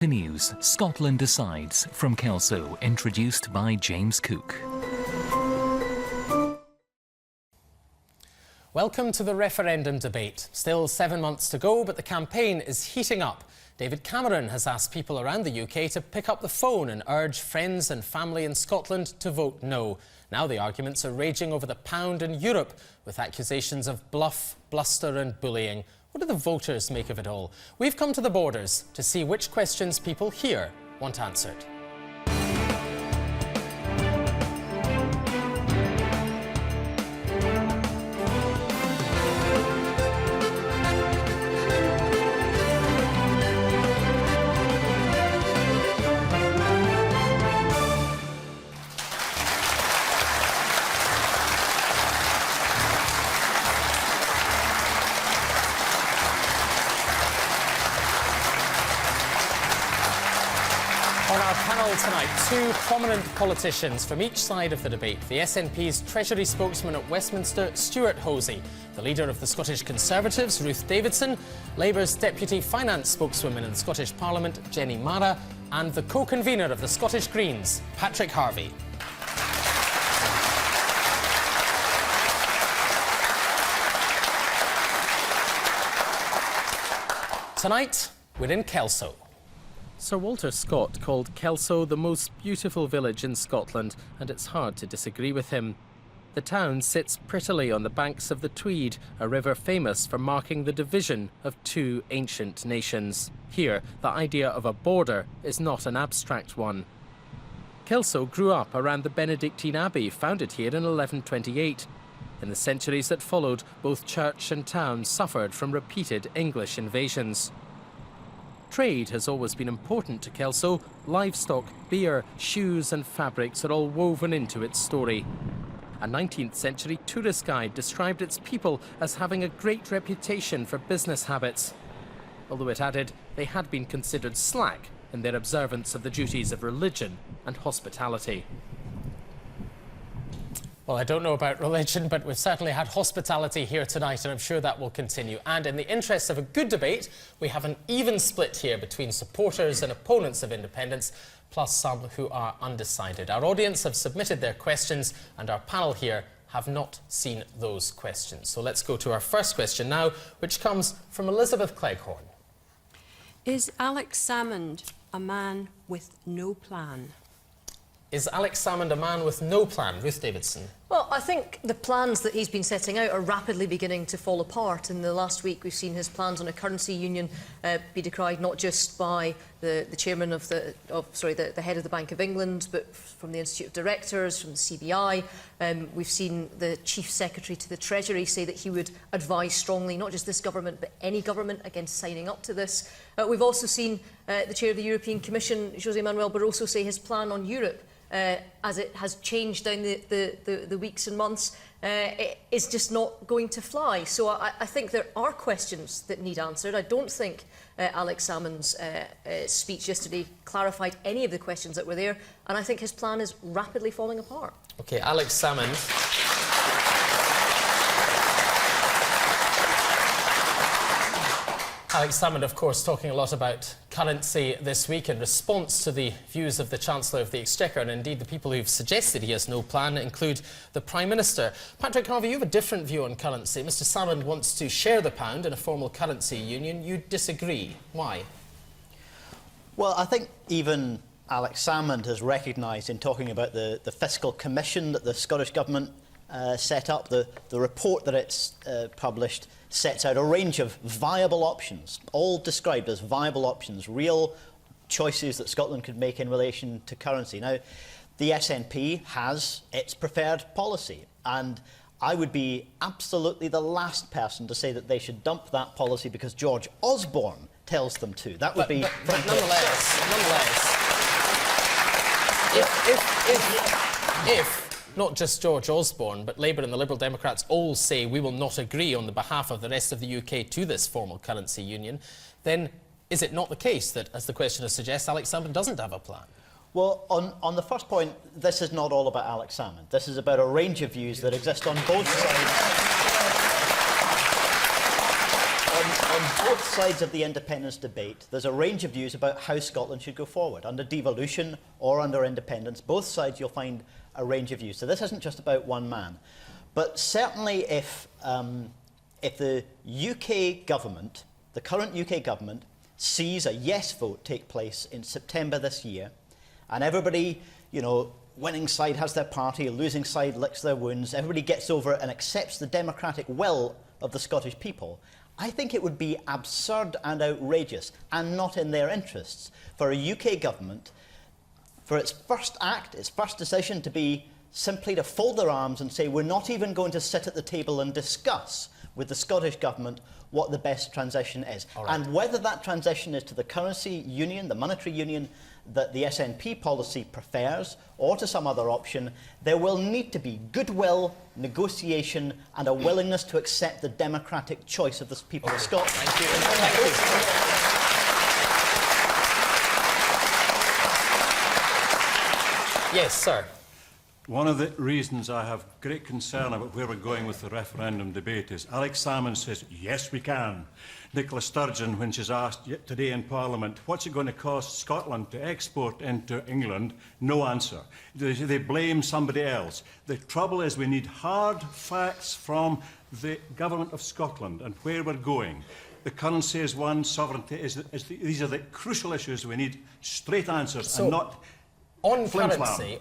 The news, Scotland Decides, from Kelso, introduced by James Cook. Welcome to the referendum debate. Still 7 months to go, but the campaign is heating up. David Cameron has asked people around the UK to pick up the phone and urge friends and family in Scotland to vote no. Now the arguments are raging over the pound in Europe, with accusations of bluff, bluster and bullying. What do the voters make of it all? We've come to the borders to see which questions people here want answered. On our panel tonight, two prominent politicians from each side of the debate. The SNP's Treasury spokesman at Westminster, Stuart Hosey, the leader of the Scottish Conservatives, Ruth Davidson, Labour's Deputy Finance spokeswoman in the Scottish Parliament, Jenny Mara, and the co-convener of the Scottish Greens, Patrick Harvie. Tonight, we're in Kelso. Sir Walter Scott called Kelso the most beautiful village in Scotland, and it's hard to disagree with him. The town sits prettily on the banks of the Tweed, a river famous for marking the division of two ancient nations. Here, the idea of a border is not an abstract one. Kelso grew up around the Benedictine Abbey, founded here in 1128. In the centuries that followed, both church and town suffered from repeated English invasions. Trade has always been important to Kelso. Livestock, beer, shoes and fabrics are all woven into its story. A 19th century tourist guide described its people as having a great reputation for business habits, although it added they had been considered slack in their observance of the duties of religion and hospitality. Well, I don't know about religion, but we've certainly had hospitality here tonight, and I'm sure that will continue. And in the interests of a good debate, we have an even split here between supporters and opponents of independence, plus some who are undecided. Our audience have submitted their questions, and our panel here have not seen those questions. So let's go to our first question now, which comes from Elizabeth Cleghorn. Is Alex Salmond a man with no plan? Is Alex Salmond a man with no plan? Ruth Davidson. Well, I think the plans that he's been setting out are rapidly beginning to fall apart. In the last week, we've seen his plans on a currency union be decried not just by the chairman of the head of the Bank of England, but from the Institute of Directors, from the CBI. We've seen the chief secretary to the Treasury say that he would advise strongly not just this government but any government against signing up to this. We've also seen the chair of the European Commission, José Manuel Barroso, say his plan on Europe, as it has changed down the weeks and months, it is just not going to fly. So I think there are questions that need answered. I don't think Alex Salmond's speech yesterday clarified any of the questions that were there, and I think his plan is rapidly falling apart. OK, Alex Salmond. Alex Salmond, of course, talking a lot about currency this week in response to the views of the Chancellor of the Exchequer, and indeed the people who've suggested he has no plan include the Prime Minister. Patrick Harvie, you have a different view on currency. Mr Salmond wants to share the pound in a formal currency union. You disagree. Why? Well, I think even Alex Salmond has recognised in talking about the fiscal commission that the Scottish Government set up, the report that it's published sets out a range of viable options, all described as viable options, real choices that Scotland could make in relation to currency. Now, the SNP has its preferred policy, and I would be absolutely the last person to say that they should dump that policy because George Osborne tells them to. That would be... But nonetheless, if not just George Osborne, but Labour and the Liberal Democrats all say we will not agree on the behalf of the rest of the UK to this formal currency union, then is it not the case that, as the questioner suggests, Alex Salmond doesn't have a plan? Well, on the first point, this is not all about Alex Salmond. This is about a range of views that exist on both sides. on both sides of the independence debate, there's a range of views about how Scotland should go forward, under devolution or under independence. Both sides you'll find a range of views. So this isn't just about one man. But certainly if the UK government, the current UK government, sees a yes vote take place in September this year, and everybody, you know, winning side has their party, losing side licks their wounds, everybody gets over it and accepts the democratic will of the Scottish people, I think it would be absurd and outrageous and not in their interests for a UK government, for its first act, its first decision to be simply to fold their arms and say we're not even going to sit at the table and discuss with the Scottish government what the best transition is. Right. And whether that transition is to the currency union, the monetary union that the SNP policy prefers, or to some other option, there will need to be goodwill, negotiation and a willingness to accept the democratic choice of the people of Scotland. Thank you. Yes, sir. One of the reasons I have great concern about where we're going with the referendum debate is Alex Salmond says, yes, we can. Nicola Sturgeon, when she's asked today in Parliament, what's it going to cost Scotland to export into England? No answer. They blame somebody else. The trouble is we need hard facts from the Government of Scotland and where we're going. The currency is one, sovereignty is these are the crucial issues. We need straight answers and not... On currency,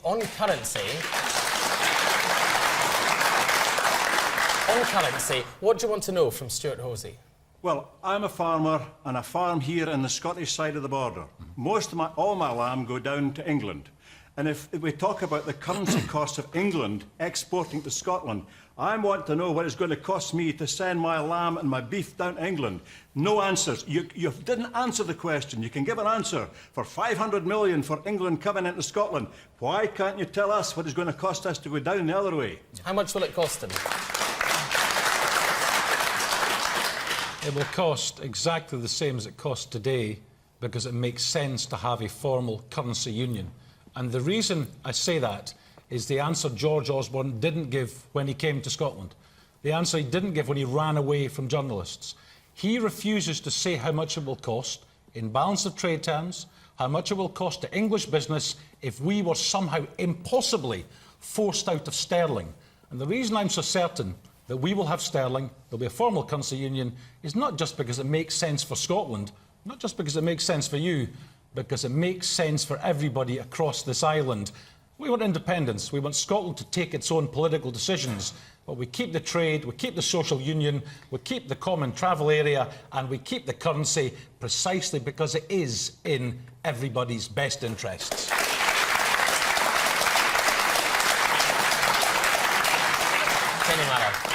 what do you want to know from Stuart Hosey? Well, I'm a farmer and I farm here in the Scottish side of the border. All my lamb go down to England. And if we talk about the currency cost of England exporting to Scotland, I want to know what it's going to cost me to send my lamb and my beef down to England. No answers. You didn't answer the question. You can give an answer for 500 million for England coming into Scotland. Why can't you tell us what it's going to cost us to go down the other way? How much will it cost them? It will cost exactly the same as it costs today because it makes sense to have a formal currency union. And the reason I say that is the answer George Osborne didn't give when he came to Scotland. The answer he didn't give when he ran away from journalists. He refuses to say how much it will cost in balance of trade terms, how much it will cost to English business if we were somehow impossibly forced out of sterling. And the reason I'm so certain that we will have sterling, there'll be a formal currency union, is not just because it makes sense for Scotland, not just because it makes sense for you, because it makes sense for everybody across this island. We want independence. We want Scotland to take its own political decisions. But we keep the trade, we keep the social union, we keep the common travel area, and we keep the currency precisely because it is in everybody's best interests.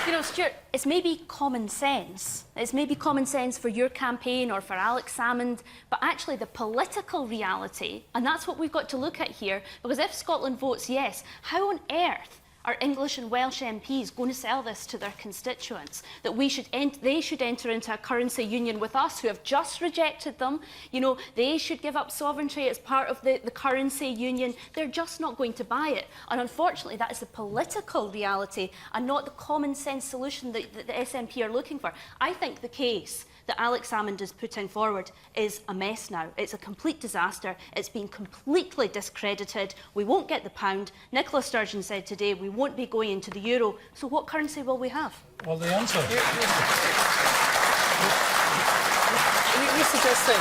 You know, Stuart, it's maybe common sense. It's maybe common sense for your campaign or for Alex Salmond, but actually the political reality, and that's what we've got to look at here, because if Scotland votes yes, how on earth are English and Welsh MPs going to sell this to their constituents? That they should enter into a currency union with us, who have just rejected them. You know, they should give up sovereignty as part of the currency union. They're just not going to buy it. And unfortunately, that is the political reality and not the common sense solution that the SNP are looking for. I think the case that Alex Salmond is putting forward is a mess now. It's a complete disaster. It's been completely discredited. We won't get the pound. Nicola Sturgeon said today we won't be going into the euro. So what currency will we have? Well, the answer... Are you suggesting,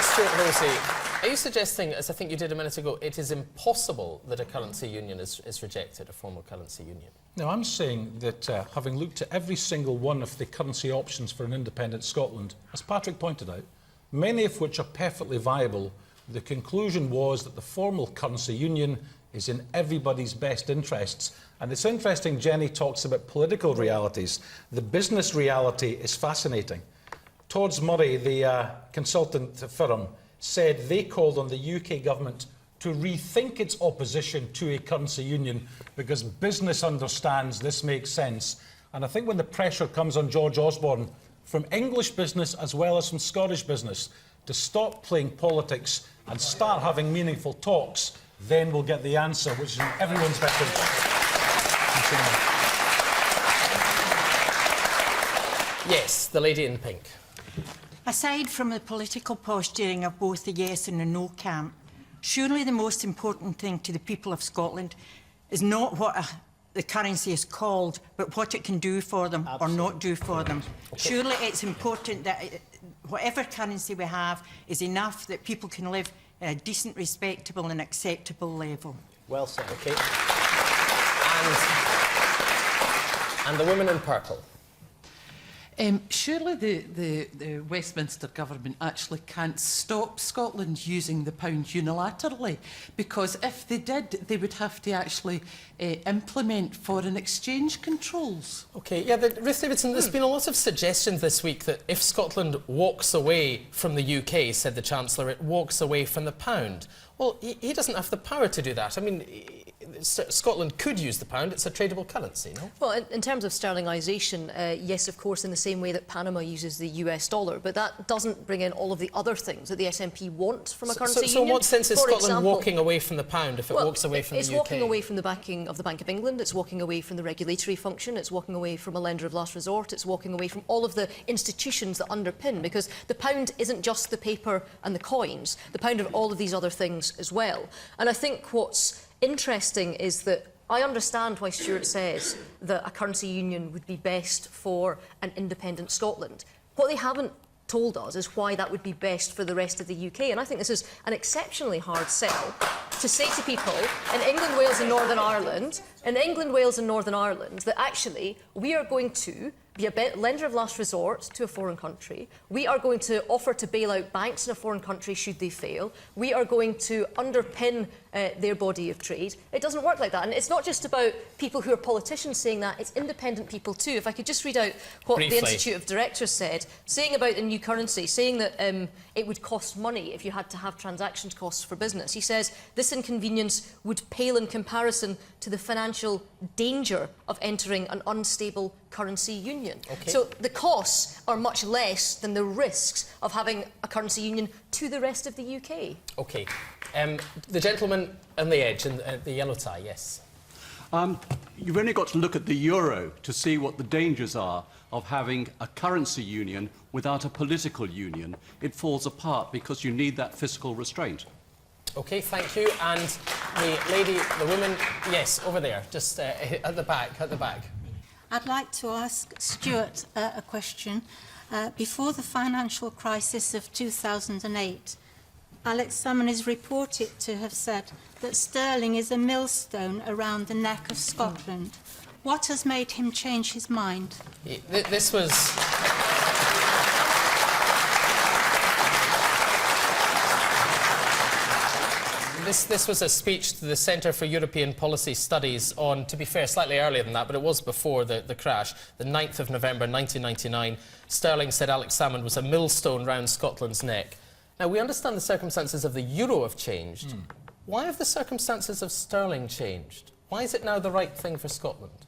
Stuart Hosey, are you suggesting, as I think you did a minute ago, it is impossible that a currency union is rejected, a formal currency union? No, I'm saying that having looked at every single one of the currency options for an independent Scotland, as Patrick pointed out, many of which are perfectly viable, the conclusion was that the formal currency union is in everybody's best interests. And it's interesting, Jenny talks about political realities. The business reality is fascinating. Todd's Murray, the consultant firm, said they called on the UK government to rethink its opposition to a currency union because business understands this makes sense. And I think when the pressure comes on George Osborne from English business as well as from Scottish business to stop playing politics and start having meaningful talks, then we'll get the answer, which is in everyone's best interest. Yes, the lady in pink. Aside from the political posturing of both the yes and the no camp, surely the most important thing to the people of Scotland is not what the currency is called, but what it can do for them or not do for them. Okay. Surely it's important that whatever currency we have is enough that people can live at a decent, respectable and acceptable level. Well said. Okay. And the woman in purple. Surely the Westminster government actually can't stop Scotland using the pound unilaterally, because if they did, they would have to actually implement foreign exchange controls. OK, yeah, Ruth Davidson, there's been a lot of suggestions this week that if Scotland walks away from the UK, said the Chancellor, it walks away from the pound. Well, he doesn't have the power to do that. I mean, Scotland could use the pound. It's a tradable currency, no? Well, in terms of sterlingisation, yes, of course, in the same way that Panama uses the US dollar, but that doesn't bring in all of the other things that the SNP want from a currency union. So in what sense is For Scotland example, walking away from the pound if it walks away from the UK? It's walking away from the backing of the Bank of England, it's walking away from the regulatory function, it's walking away from a lender of last resort, it's walking away from all of the institutions that underpin, because the pound isn't just the paper and the coins, the pound are all of these other things as well. And I think what's interesting is that I understand why Stuart says that a currency union would be best for an independent Scotland. What they haven't told us is why that would be best for the rest of the UK. And I think this is an exceptionally hard sell to say to people in England, Wales and Northern Ireland, that actually we are going to be a lender of last resort to a foreign country. We are going to offer to bail out banks in a foreign country should they fail. We are going to underpin their body of trade. It doesn't work like that. And it's not just about people who are politicians saying that, it's independent people too. If I could just read out what the Institute of Directors said, saying about the new currency, saying that it would cost money if you had to have transaction costs for business. He says, this inconvenience would pale in comparison to the financial danger of entering an unstable currency union. Okay. So the costs are much less than the risks of having a currency union to the rest of the UK. OK. The gentleman on the edge, in the yellow tie, yes. You've only got to look at the euro to see what the dangers are of having a currency union without a political union. It falls apart because you need that fiscal restraint. OK, thank you. And the lady, the woman, yes, over there, just at the back, I'd like to ask Stuart a question. Before the financial crisis of 2008, Alex Salmond is reported to have said that sterling is a millstone around the neck of Scotland. What has made him change his mind? This was... This was a speech to the Centre for European Policy Studies on, to be fair, slightly earlier than that, but it was before the crash, the 9th of November 1999. Sterling said Alex Salmond was a millstone round Scotland's neck. Now, we understand the circumstances of the euro have changed. Why have the circumstances of sterling changed? Why is it now the right thing for Scotland?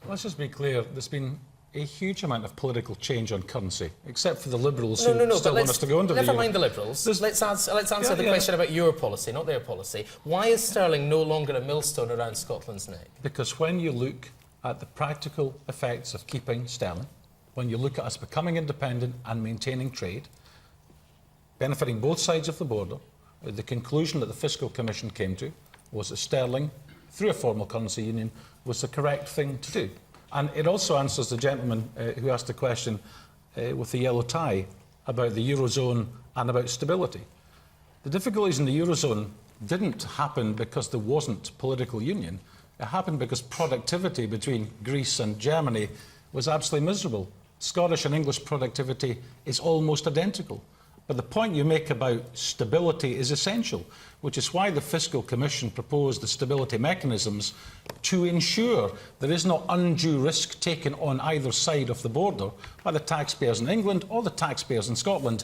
Let's just be clear, there's been a huge amount of political change on currency, except for the Liberals who still want us to go under the euro. Never mind the Liberals. Let's answer the question about your policy, not their policy. Why is sterling no longer a millstone around Scotland's neck? Because when you look at the practical effects of keeping sterling, when you look at us becoming independent and maintaining trade, benefiting both sides of the border, the conclusion that the Fiscal Commission came to was that sterling, through a formal currency union, was the correct thing to do. And it also answers the gentleman who asked the question with the yellow tie about the Eurozone and about stability. The difficulties in the Eurozone didn't happen because there wasn't political union. It happened because productivity between Greece and Germany was absolutely miserable. Scottish and English productivity is almost identical. But the point you make about stability is essential, which is why the Fiscal Commission proposed the stability mechanisms to ensure there is no undue risk taken on either side of the border by the taxpayers in England or the taxpayers in Scotland,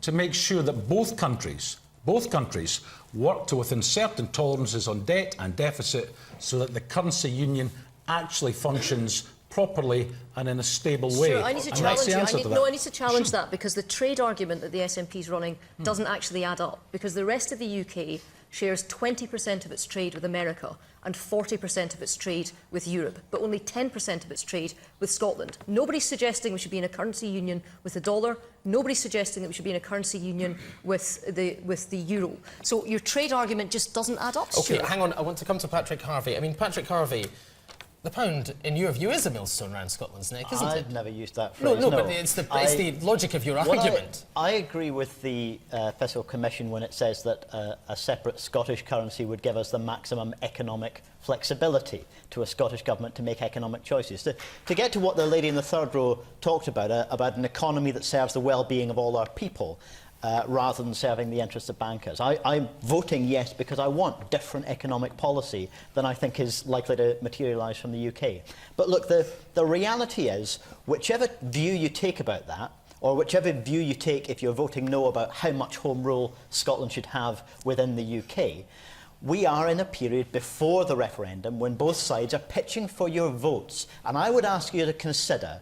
to make sure that both countries work to within certain tolerances on debt and deficit so that the currency union actually functions properly and in a stable way. Sure, I need to And challenge that's the you. answer to that. No, I need to challenge that, because the trade argument that the SNP is running doesn't actually add up, because the rest of the UK shares 20% of its trade with America and 40% of its trade with Europe, but only 10% of its trade with Scotland. Nobody's suggesting we should be in a currency union with the dollar. Nobody's suggesting that we should be in a currency union with the euro. So your trade argument just doesn't add up, Stuart. OK, hang on. I want to come to Patrick Harvey. I mean, Patrick Harvey, the pound, in your view, is a millstone around Scotland's neck, isn't it? I've never used that phrase. No, but it's the logic of your argument. I agree with the Fiscal Commission when it says that a separate Scottish currency would give us the maximum economic flexibility to a Scottish government to make economic choices. To get to what the lady in the third row talked about an economy that serves the well-being of all our people, rather than serving the interests of bankers. I'm voting yes because I want different economic policy than I think is likely to materialise from the UK. But look, the reality is, whichever view you take about that, or whichever view you take if you're voting no about how much home rule Scotland should have within the UK, we are in a period before the referendum when both sides are pitching for your votes. And I would ask you to consider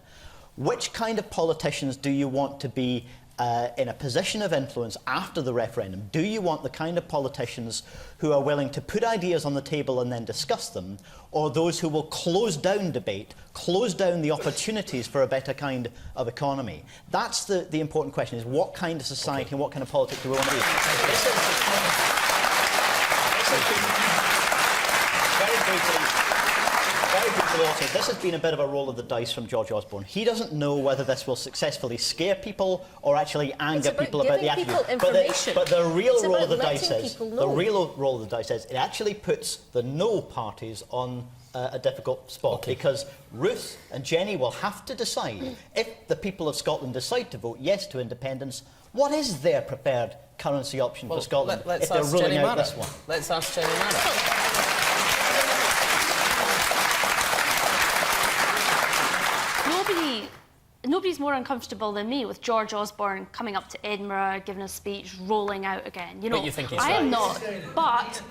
which kind of politicians do you want to be in a position of influence after the referendum. Do you want the kind of politicians who are willing to put ideas on the table and then discuss them, or those who will close down debate, close down the opportunities for a better kind of economy? That's the important question, is what kind of society and what kind of politics do we want to be? Very briefly also, this has been a bit of a roll of the dice from George Osborne. He doesn't know whether this will successfully scare people or actually anger people about the attitude. But the real roll of the dice is, it actually puts the no parties on a difficult spot, because Ruth and Jenny will have to decide, if the people of Scotland decide to vote yes to independence, what is their preferred currency option for Scotland if they're ruling out this one? Let's ask Jenny Maddox. Nobody's more uncomfortable than me with George Osborne coming up to Edinburgh, giving a speech, rolling out again. You know, but you think he's I right. am not.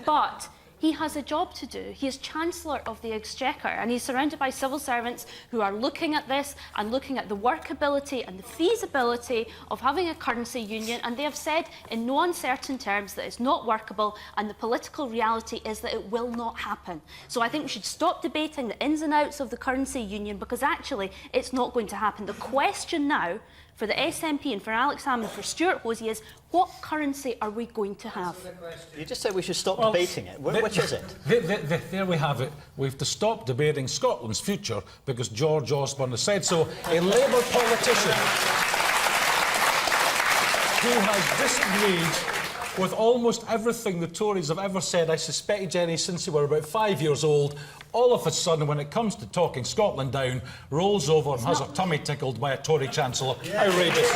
But he has a job to do. He is Chancellor of the Exchequer, and he's surrounded by civil servants who are looking at this and looking at the workability and the feasibility of having a currency union, and they have said in no uncertain terms that it's not workable, and the political reality is that it will not happen. So I think we should stop debating the ins and outs of the currency union, because actually it's not going to happen. The question now for the SNP and for Alex Salmond and for Stuart Hosey is, what currency are we going to have? You just said we should stop debating it. Which is it? There we have it. We have to stop debating Scotland's future because George Osborne has said so. A Labour politician who has disagreed with almost everything the Tories have ever said, I suspect, Jenny, since they were about 5 years old, all of a sudden, when it comes to talking Scotland down, rolls over and has her tummy tickled by a Tory Chancellor. Outrageous.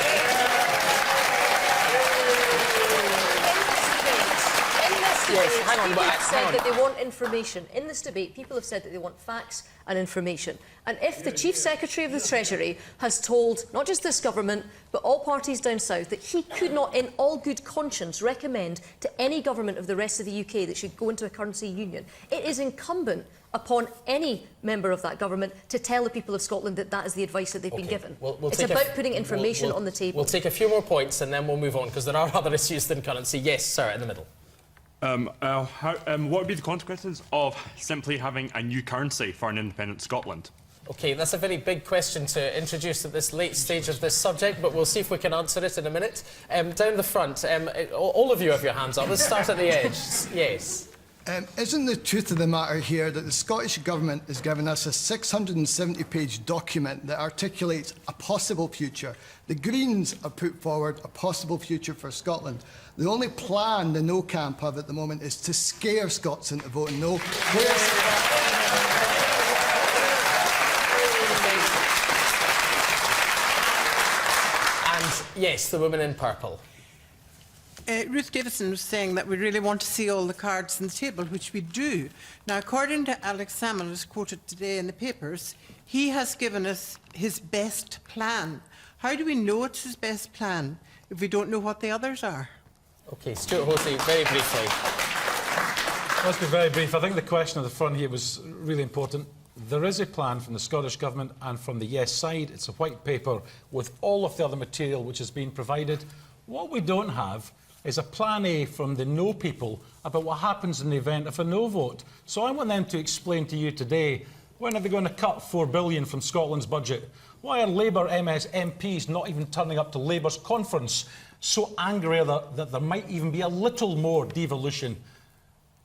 Yes, hang on, people have said that they want information. In this debate, people have said that they want facts and information. And if the Chief Secretary of the Treasury has told not just this government, but all parties down south, that he could not, in all good conscience, recommend to any government of the rest of the UK that should go into a currency union, it is incumbent upon any member of that government to tell the people of Scotland that that is the advice that they've been given. It's about putting information on the table. We'll take a few more points and then we'll move on, because there are other issues than currency. Yes, sir, in the middle. What would be the consequences of simply having a new currency for an independent Scotland? OK, that's a very big question to introduce at this late stage of this subject, but we'll see if we can answer it in a minute. Down the front, all of you have your hands up. Let's start at the edge. Yes. Isn't the truth of the matter here that the Scottish Government has given us a 670-page document that articulates a possible future? The Greens have put forward a possible future for Scotland. The only plan the no camp have at the moment is to scare Scots into voting no. And yes, the woman in purple. Ruth Davison was saying that we really want to see all the cards on the table, which we do. Now, according to Alex Salmond, as quoted today in the papers, he has given us his best plan. How do we know it's his best plan if we don't know what the others are? OK, Stuart Hosey, very briefly. Let's be very brief. I think the question at the front here was really important. There is a plan from the Scottish Government and from the Yes side. It's a white paper with all of the other material which has been provided. What we don't have is a plan A from the No people about what happens in the event of a no vote. So I want them to explain to you today, when are they going to cut £4 billion from Scotland's budget? Why are Labour MPs not even turning up to Labour's conference, so angry that there might even be a little more devolution?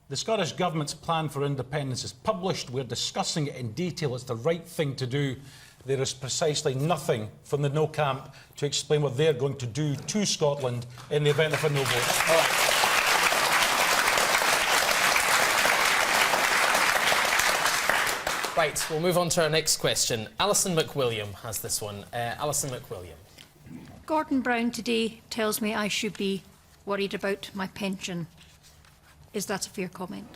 The Scottish Government's plan for independence is published. We're discussing it in detail. It's the right thing to do. There is precisely nothing from the No camp to explain what they're going to do to Scotland in the event of a no vote. All right. Right, we'll move on to our next question. Alison McWilliam has this one. Alison McWilliam. Gordon Brown today tells me I should be worried about my pension. Is that a fair comment?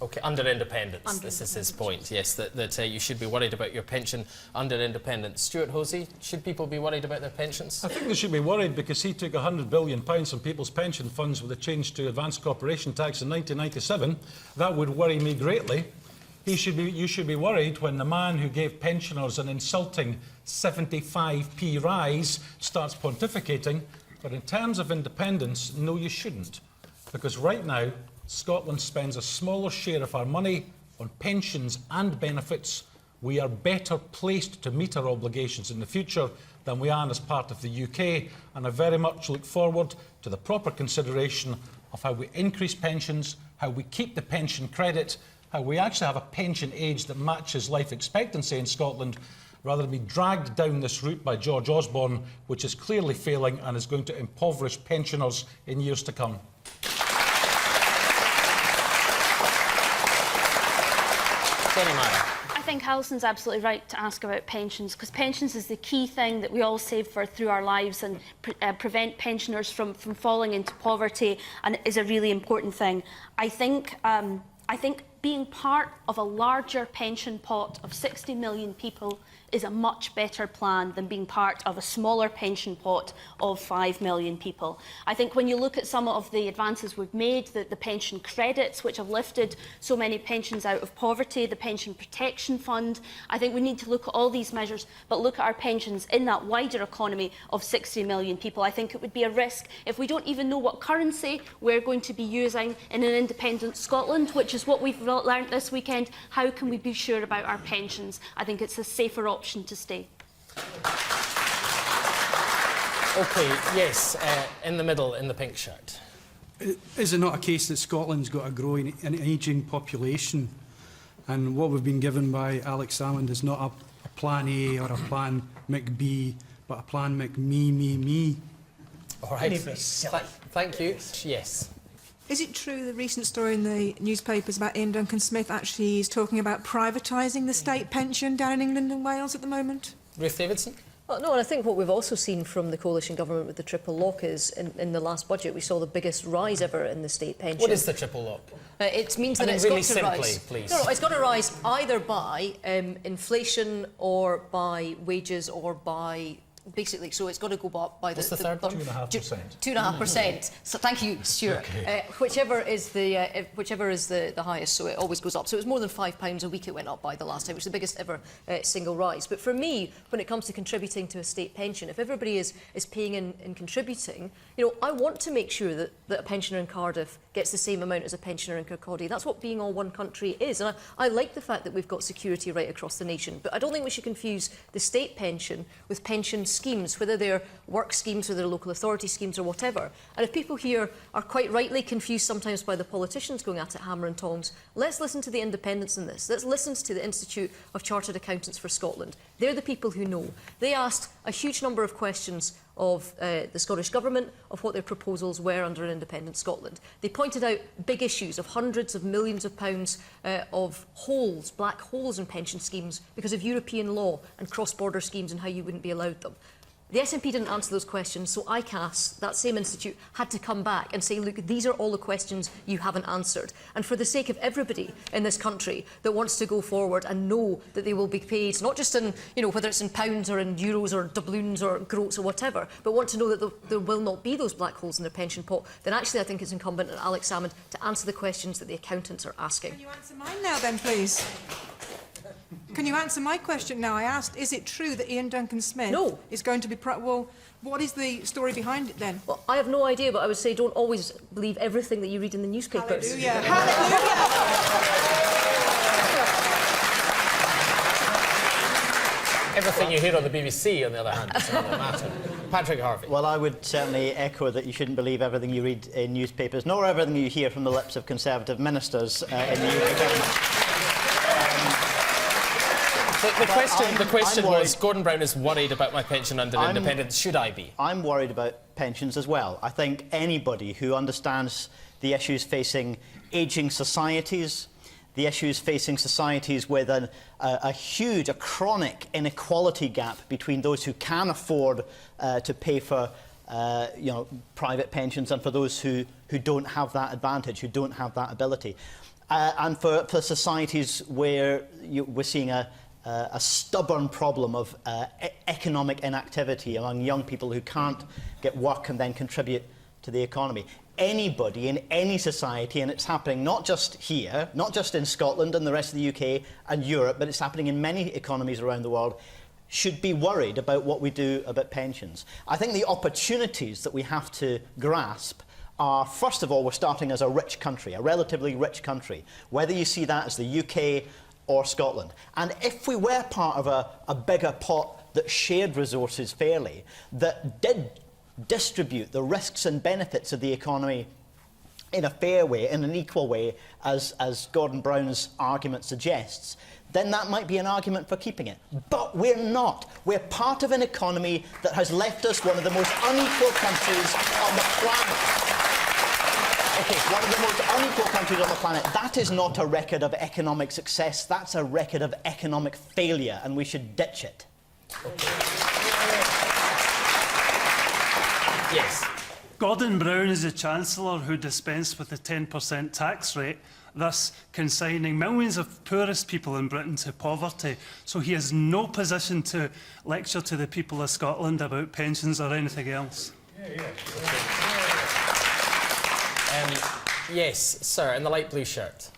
OK, under independence. This is his point, yes, that you should be worried about your pension under independence. Stuart Hosey, should people be worried about their pensions? I think they should be worried because he took £100 billion from people's pension funds with a change to advanced corporation tax in 1997. That would worry me greatly. You should be worried when the man who gave pensioners an insulting 75p rise starts pontificating. But in terms of independence, no, you shouldn't. Because right now, Scotland spends a smaller share of our money on pensions and benefits. We are better placed to meet our obligations in the future than we are as part of the UK, and I very much look forward to the proper consideration of how we increase pensions, how we keep the pension credit, how we actually have a pension age that matches life expectancy in Scotland, rather than be dragged down this route by George Osborne, which is clearly failing and is going to impoverish pensioners in years to come. I think Alison's absolutely right to ask about pensions, because pensions is the key thing that we all save for through our lives and prevent pensioners from falling into poverty, and is a really important thing. I think being part of a larger pension pot of 60 million people is a much better plan than being part of a smaller pension pot of 5 million people. I think when you look at some of the advances we've made, the pension credits, which have lifted so many pensions out of poverty, the pension protection fund, I think we need to look at all these measures, but look at our pensions in that wider economy of 60 million people. I think it would be a risk if we don't even know what currency we're going to be using in an independent Scotland, which is what we've learnt this weekend. How can we be sure about our pensions? I think it's a safer option to stay. OK, yes, in the middle, in the pink shirt. Is it not a case that Scotland's got a growing and ageing population, and what we've been given by Alex Salmond is not a plan A or a plan McB, but a plan McMe? All right, thank you. Yes. Is it true the recent story in the newspapers about Ian Duncan Smith actually is talking about privatising the state pension down in England and Wales at the moment? Ruth Davidson? Well, no, and I think what we've also seen from the coalition government with the triple lock is in the last budget we saw the biggest rise ever in the state pension. What is the triple lock? It means that it's really got to simply, rise. Please. No, it's got to rise either by inflation or by wages or by... Basically, so it's got to go up by What's the third? 2.5%. 2.5%. So thank you, Stuart. Okay. Whichever is the highest, so it always goes up. So it was more than £5 a week it went up by the last time, which is the biggest ever single rise. But for me, when it comes to contributing to a state pension, if everybody is paying in and contributing, you know, I want to make sure that a pensioner in Cardiff gets the same amount as a pensioner in Kirkcaldy. That's what being all one country is. And I like the fact that we've got security right across the nation. But I don't think we should confuse the state pension with pension schemes, whether they're work schemes or they're local authority schemes or whatever. And if people here are quite rightly confused sometimes by the politicians going at it hammer and tongs, let's listen to the independents in this. Let's listen to the Institute of Chartered Accountants for Scotland. They're the people who know. They asked a huge number of questions of the Scottish Government of what their proposals were under an independent Scotland. They pointed out big issues of hundreds of millions of pounds of holes, black holes in pension schemes because of European law and cross-border schemes and how you wouldn't be allowed them. The SNP didn't answer those questions, so ICAS, that same institute, had to come back and say, look, these are all the questions you haven't answered. And for the sake of everybody in this country that wants to go forward and know that they will be paid, not just in, you know, whether it's in pounds or in euros or doubloons or groats or whatever, but want to know that there will not be those black holes in their pension pot, then actually I think it's incumbent on Alex Salmond to answer the questions that the accountants are asking. Can you answer mine now then, please? Can you answer my question now? I asked, is it true that Ian Duncan Smith is going to be... Well, what is the story behind it then? Well, I have no idea, but I would say don't always believe everything that you read in the newspapers. Hallelujah. Hallelujah. Everything you hear on the BBC, on the other hand, doesn't matter. Patrick Harvey. Well, I would certainly echo that you shouldn't believe everything you read in newspapers, nor everything you hear from the lips of Conservative ministers in the UK government. The question was, Gordon Brown is worried about my pension under independence. Should I be? I'm worried about pensions as well. I think anybody who understands the issues facing ageing societies, the issues facing societies with a huge, a chronic inequality gap between those who can afford to pay for private pensions and for those who don't have that advantage, who don't have that ability. And for societies where we're seeing a stubborn problem of economic inactivity among young people who can't get work and then contribute to the economy. Anybody in any society, and it's happening not just here, not just in Scotland and the rest of the UK and Europe, but it's happening in many economies around the world, should be worried about what we do about pensions. I think the opportunities that we have to grasp are, first of all, we're starting as a rich country, a relatively rich country, whether you see that as the UK or Scotland. And if we were part of a bigger pot that shared resources fairly, that did distribute the risks and benefits of the economy in a fair way, in an equal way, as Gordon Brown's argument suggests, then that might be an argument for keeping it. But we're not. We're part of an economy that has left us one of the most unequal countries on the planet. Okay, one of the most unequal countries on the planet. That is not a record of economic success. That's a record of economic failure, and we should ditch it. Yes. Gordon Brown is a Chancellor who dispensed with the 10% tax rate, thus consigning millions of poorest people in Britain to poverty. So he has no position to lecture to the people of Scotland about pensions or anything else. Yes, sir, in the light blue shirt.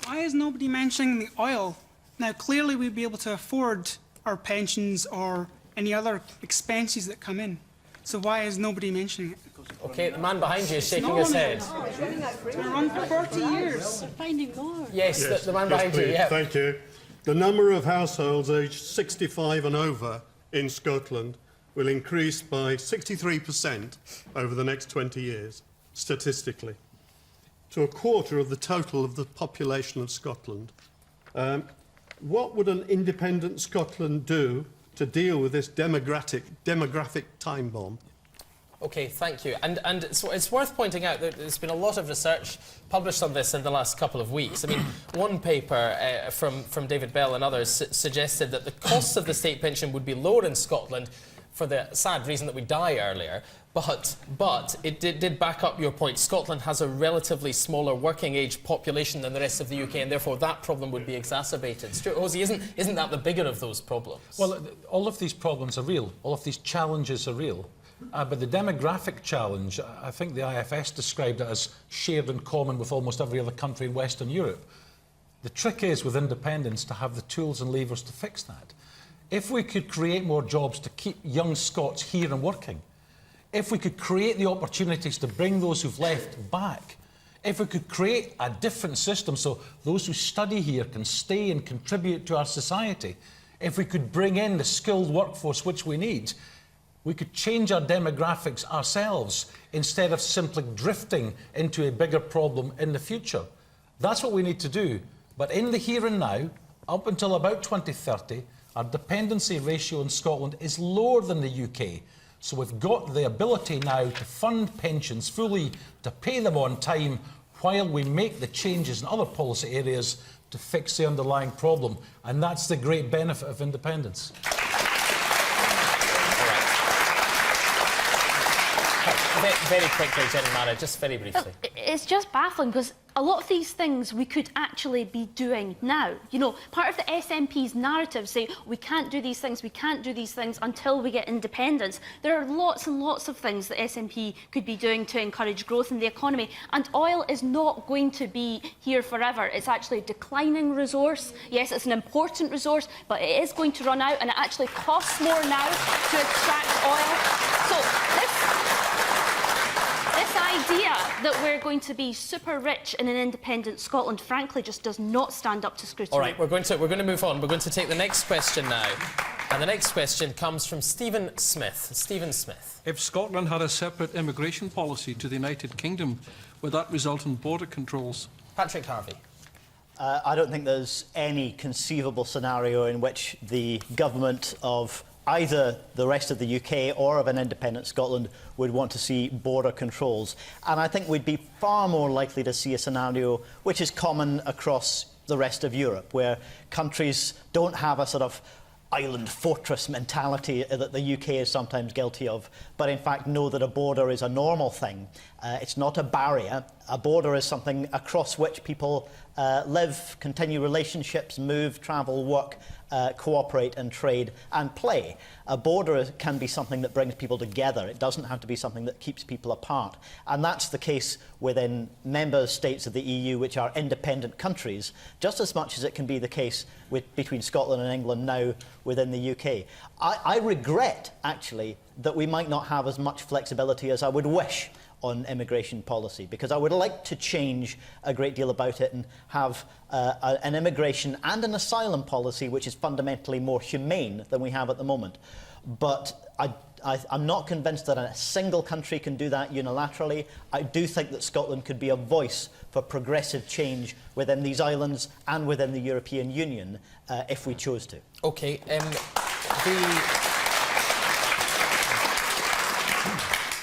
Why is nobody mentioning the oil? Now, clearly we'd be able to afford our pensions or any other expenses that come in. So why is nobody mentioning it? Okay, the man behind you is shaking his head. It's been around for 40 years. Finding more. Yes, the man behind you, yeah. Thank you. The number of households aged 65 and over in Scotland will increase by 63% over the next 20 years, statistically, to a quarter of the total of the population of Scotland. What would an independent Scotland do to deal with this demographic time bomb? Okay, thank you. And it's worth pointing out that there's been a lot of research published on this in the last couple of weeks. I mean, one paper from David Bell and others suggested that the costs of the state pension would be lower in Scotland for the sad reason that we die earlier. But it did back up your point. Scotland has a relatively smaller working age population than the rest of the UK, and therefore that problem would be exacerbated. Stuart Hosey, isn't that the bigger of those problems? Well, all of these problems are real. All of these challenges are real. But the demographic challenge, I think the IFS described it as shared in common with almost every other country in Western Europe. The trick is, with independence, to have the tools and levers to fix that. If we could create more jobs to keep young Scots here and working, if we could create the opportunities to bring those who've left back, if we could create a different system so those who study here can stay and contribute to our society, if we could bring in the skilled workforce which we need, we could change our demographics ourselves instead of simply drifting into a bigger problem in the future. That's what we need to do. But in the here and now, up until about 2030, our dependency ratio in Scotland is lower than the UK. So we've got the ability now to fund pensions fully, to pay them on time, while we make the changes in other policy areas to fix the underlying problem. And that's the great benefit of independence. Very quickly, Jenny Mara, just very briefly. It's just baffling because a lot of these things we could actually be doing now. You know, part of the SNP's narrative say we can't do these things, we can't do these things until we get independence. There are lots and lots of things that SNP could be doing to encourage growth in the economy, and oil is not going to be here forever. It's actually a declining resource. Yes, it's an important resource, but it is going to run out, and it actually costs more now to extract oil. So this idea that we're going to be super rich in an independent Scotland, frankly, just does not stand up to scrutiny. All right, we're going to move on. We're going to take the next question now. And the next question comes from Stephen Smith. Stephen Smith. If Scotland had a separate immigration policy to the United Kingdom, would that result in border controls? Patrick Harvey. I don't think there's any conceivable scenario in which the government of either the rest of the UK or of an independent Scotland would want to see border controls. And I think we'd be far more likely to see a scenario which is common across the rest of Europe, where countries don't have a sort of island fortress mentality that the UK is sometimes guilty of, but in fact know that a border is a normal thing. It's not a barrier. A border is something across which people live, continue relationships, move, travel, work, cooperate and trade and play. A border can be something that brings people together. It doesn't have to be something that keeps people apart. And that's the case within member states of the EU, which are independent countries, just as much as it can be the case between Scotland and England now within the UK. I regret, actually, that we might not have as much flexibility as I would wish on immigration policy, because I would like to change a great deal about it and have an immigration and an asylum policy which is fundamentally more humane than we have at the moment. But I'm not convinced that a single country can do that unilaterally. I do think that Scotland could be a voice for progressive change within these islands and within the European Union if we chose to. OK.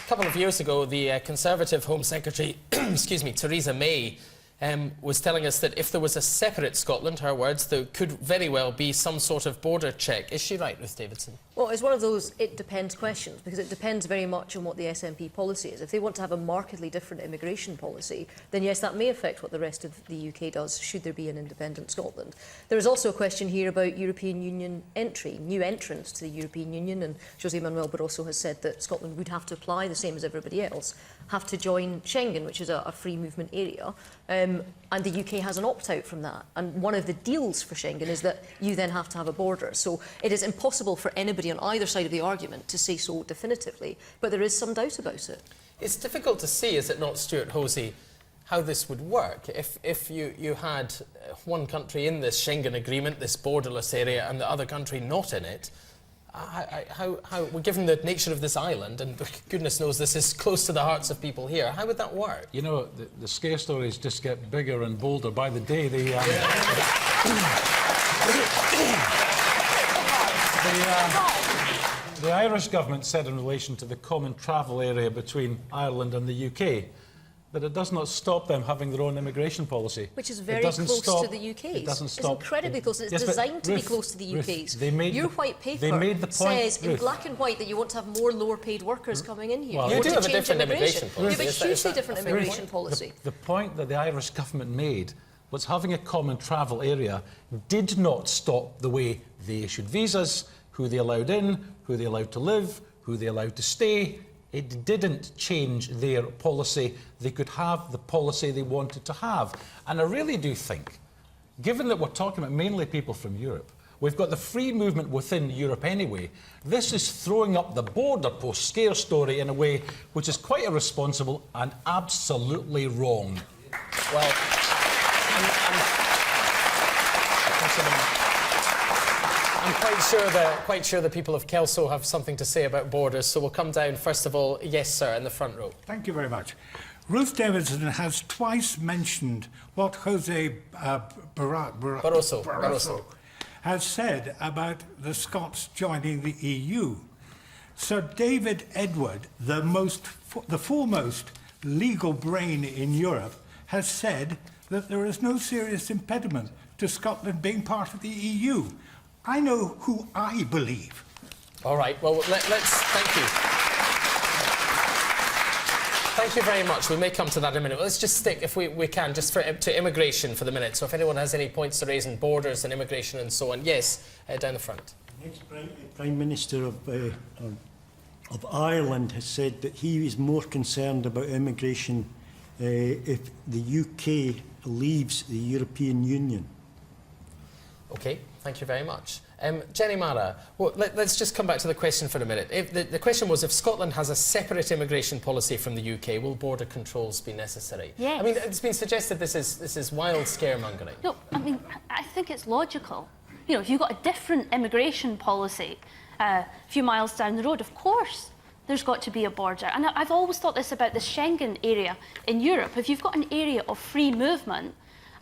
A couple of years ago, the Conservative Home Secretary, excuse me, Theresa May, was telling us that if there was a separate Scotland, her words, there could very well be some sort of border check. Is she right, Ruth Davidson? Well, it's one of those it depends questions, because it depends very much on what the SNP policy is. If they want to have a markedly different immigration policy, then yes, that may affect what the rest of the UK does, should there be an independent Scotland. There is also a question here about European Union entry, new entrants to the European Union, and José Manuel Barroso has said that Scotland would have to apply, the same as everybody else, have to join Schengen, which is a free movement area, and the UK has an opt-out from that. And one of the deals for Schengen is that you then have to have a border. So it is impossible for anybody on either side of the argument to say so definitively, but there is some doubt about it. It's difficult to see, is it not, Stuart Hosey, how this would work if you had one country in this Schengen agreement, this borderless area, and the other country not in it. Well, given the nature of this island, and goodness knows this is close to the hearts of people here, how would that work? You know, the scare stories just get bigger and bolder by the day. The Irish government said in relation to the common travel area between Ireland and the UK that it does not stop them having their own immigration policy. Which is very close to the UK's. It doesn't stop. It's incredibly close. It's designed to be close to the UK's. Your white paper says in black and white that you want to have more lower-paid workers coming in here. Well, you do have a different immigration policy. You have a hugely different immigration policy. The point that the Irish government made was having a common travel area did not stop the way they issued visas, who they allowed in, who they allowed to live, who they allowed to stay. It didn't change their policy. They could have the policy they wanted to have. And I really do think, given that we're talking about mainly people from Europe, we've got the free movement within Europe anyway, this is throwing up the border post scare story in a way which is quite irresponsible and absolutely wrong. Well, I'm quite sure the people of Kelso have something to say about borders, so we'll come down, first of all, yes, sir, in the front row. Thank you very much. Ruth Davidson has twice mentioned what José Barroso has said about the Scots joining the EU. Sir David Edward, the foremost legal brain in Europe, has said that there is no serious impediment to Scotland being part of the EU. I know who I believe. All right, well, let's thank you. Thank you very much. We may come to that in a minute. Let's just stick, if we can, just to immigration for the minute. So if anyone has any points to raise on borders and immigration and so on. Yes, down the front. The next Prime Minister of Ireland has said that he is more concerned about immigration if the UK leaves the European Union. OK, thank you very much. Jenny Mara, well, let's just come back to the question for a minute. The question was, if Scotland has a separate immigration policy from the UK, will border controls be necessary? Yes. I mean, it's been suggested this is wild scaremongering. No, I mean, I think it's logical. You know, if you've got a different immigration policy a few miles down the road, of course there's got to be a border. And I've always thought this about the Schengen area in Europe. If you've got an area of free movement,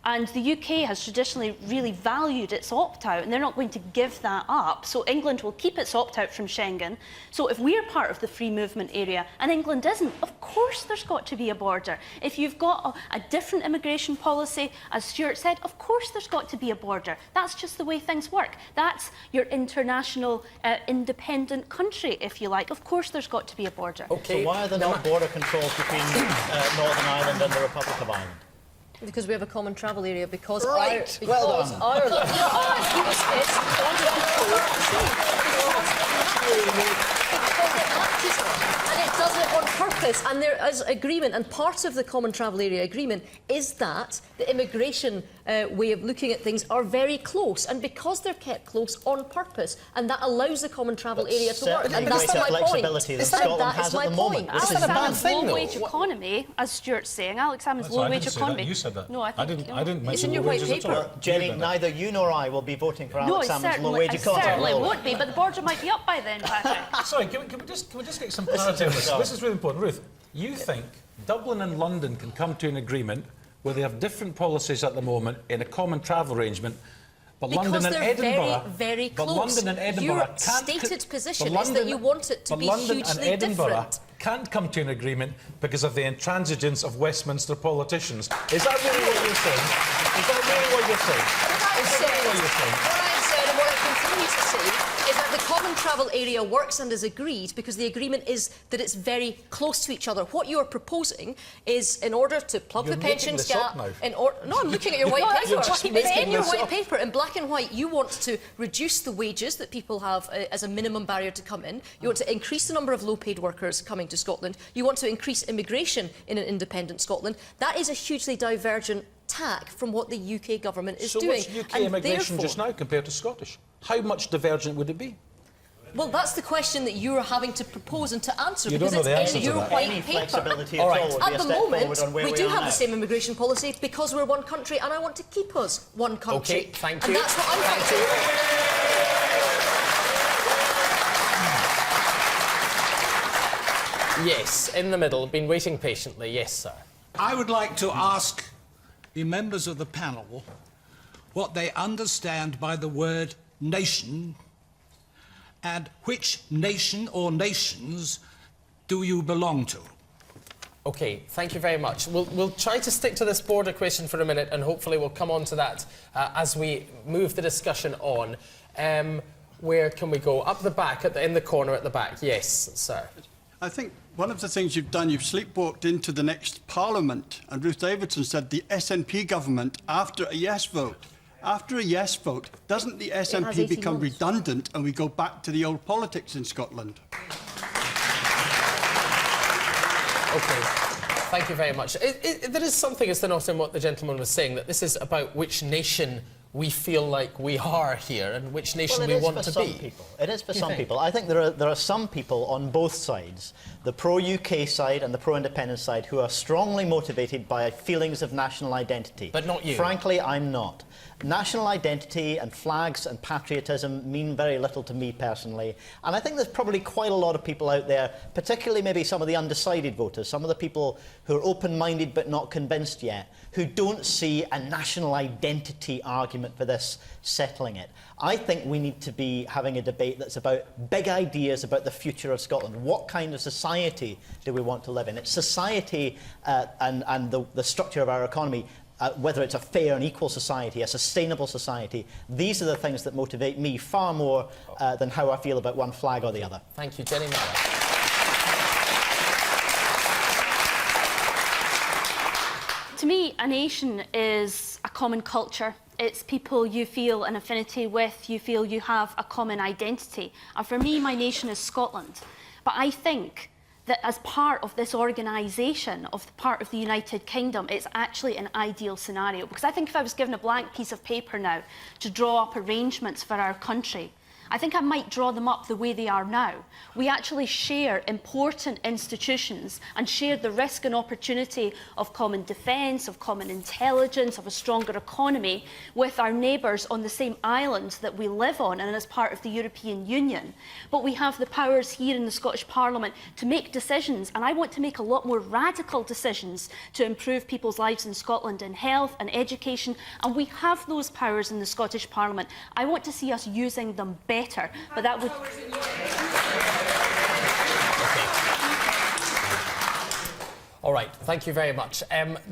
and the UK has traditionally really valued its opt-out, and they're not going to give that up. So England will keep its opt-out from Schengen. So if we're part of the free movement area and England isn't, of course there's got to be a border. If you've got a different immigration policy, as Stuart said, of course there's got to be a border. That's just the way things work. That's your international independent country, if you like. Of course there's got to be a border. Okay. So why are there not border controls between Northern Ireland and the Republic of Ireland? Because we have a common travel area, because, right. Ireland... And it does it on purpose, and there is agreement, and part of the common travel area agreement is that the immigration way of looking at things are very close, and because they're kept close on purpose, and that allows the common travel area to work. And that's my point. That is my point. This is a bad thing, low-wage economy, as Stuart's saying. Alex Salmond's low-wage economy. You said that. No, I think I didn't mention it's in your white paper. Jenny, neither you nor I will be voting for Alex Salmond's low-wage economy. No, it certainly won't be, but the border might be up by then, Patrick. Sorry, can we just get some clarity on this? This is really important. Ruth, you think Dublin and London can come to an agreement where they have different policies at the moment in a common travel arrangement, but because London and Edinburgh... very, very close. But London and Edinburgh Your can't... stated position is that you want it to be hugely and Edinburgh different. Can't come to an agreement because of the intransigence of Westminster politicians. Is that really what you're saying? Is that really what you're saying? What I've said and what I continue to say is that the common travel area works and is agreed because the agreement is that it's very close to each other. What you're proposing is, in order to plug the pensions gap... No, I'm looking at your white paper. It's in your white paper, in black and white. You want to reduce the wages that people have as a minimum barrier to come in. You want to increase the number of low-paid workers coming to Scotland. You want to increase immigration in an independent Scotland. That is a hugely divergent tack from what the UK government is doing. So what's UK immigration just now compared to Scottish? How much divergent would it be? Well, that's the question that you're having to propose and to answer, you because don't know it's the in your white paper. All right. At the moment, we do have the same immigration policy because we're one country, and I want to keep us one country. Okay, thank you. And that's what I'm trying to do. Yes, in the middle. Been waiting patiently. Yes, sir. I would like to ask the members of the panel what they understand by the word nation, and which nation or nations do you belong to? OK, thank you very much. We'll try to stick to this border question for a minute, and hopefully we'll come on to that as we move the discussion on. Where can we go? Up the back, in the corner at the back. Yes, sir. I think one of the things you've done, you've sleepwalked into the next Parliament, and Ruth Davidson said the SNP government, after a yes vote, doesn't the SNP become redundant and we go back to the old politics in Scotland? OK, thank you very much. There is something, is there not, in what the gentleman was saying, that this is about which nation we feel like we are here and which nation we want to be. It is for some people. I think there are some people on both sides, the pro-UK side and the pro-independence side, who are strongly motivated by feelings of national identity. But not you. Frankly, I'm not. National identity and flags and patriotism mean very little to me personally. And I think there's probably quite a lot of people out there, particularly maybe some of the undecided voters, some of the people who are open-minded but not convinced yet, who don't see a national identity argument for this settling it. I think we need to be having a debate that's about big ideas about the future of Scotland. What kind of society do we want to live in? It's society and the structure of our economy, whether it's a fair and equal society, a sustainable society. These are the things that motivate me far more than how I feel about one flag or the other. Thank you, Jenny Mara. a nation is a common culture. It's people you feel an affinity with, you feel you have a common identity. And for me, my nation is Scotland. But I think that as part of this organisation, of part of the United Kingdom, it's actually an ideal scenario. Because I think if I was given a blank piece of paper now to draw up arrangements for our country, I think I might draw them up the way they are now. We actually share important institutions and share the risk and opportunity of common defence, of common intelligence, of a stronger economy with our neighbours on the same island that we live on and as part of the European Union. But we have the powers here in the Scottish Parliament to make decisions, and I want to make a lot more radical decisions to improve people's lives in Scotland in health and education, and we have those powers in the Scottish Parliament. I want to see us using them better. But that would... All right, thank you very much.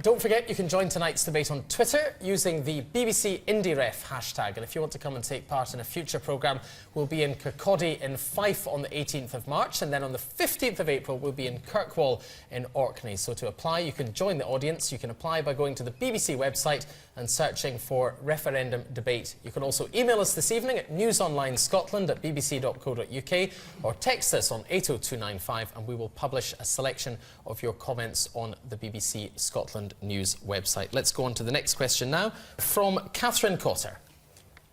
Don't forget, you can join tonight's debate on Twitter using the BBC IndieRef hashtag. And if you want to come and take part in a future programme, we'll be in Kirkcaldy in Fife on the 18th of March. And then on the 15th of April, we'll be in Kirkwall in Orkney. So to apply, you can join the audience. You can apply by going to the BBC website and searching for Referendum Debate. You can also email us this evening at newsonlinescotland@bbc.co.uk or text us on 80295 and we will publish a selection of your comments on the BBC Scotland News website. Let's go on to the next question now from Catherine Cotter.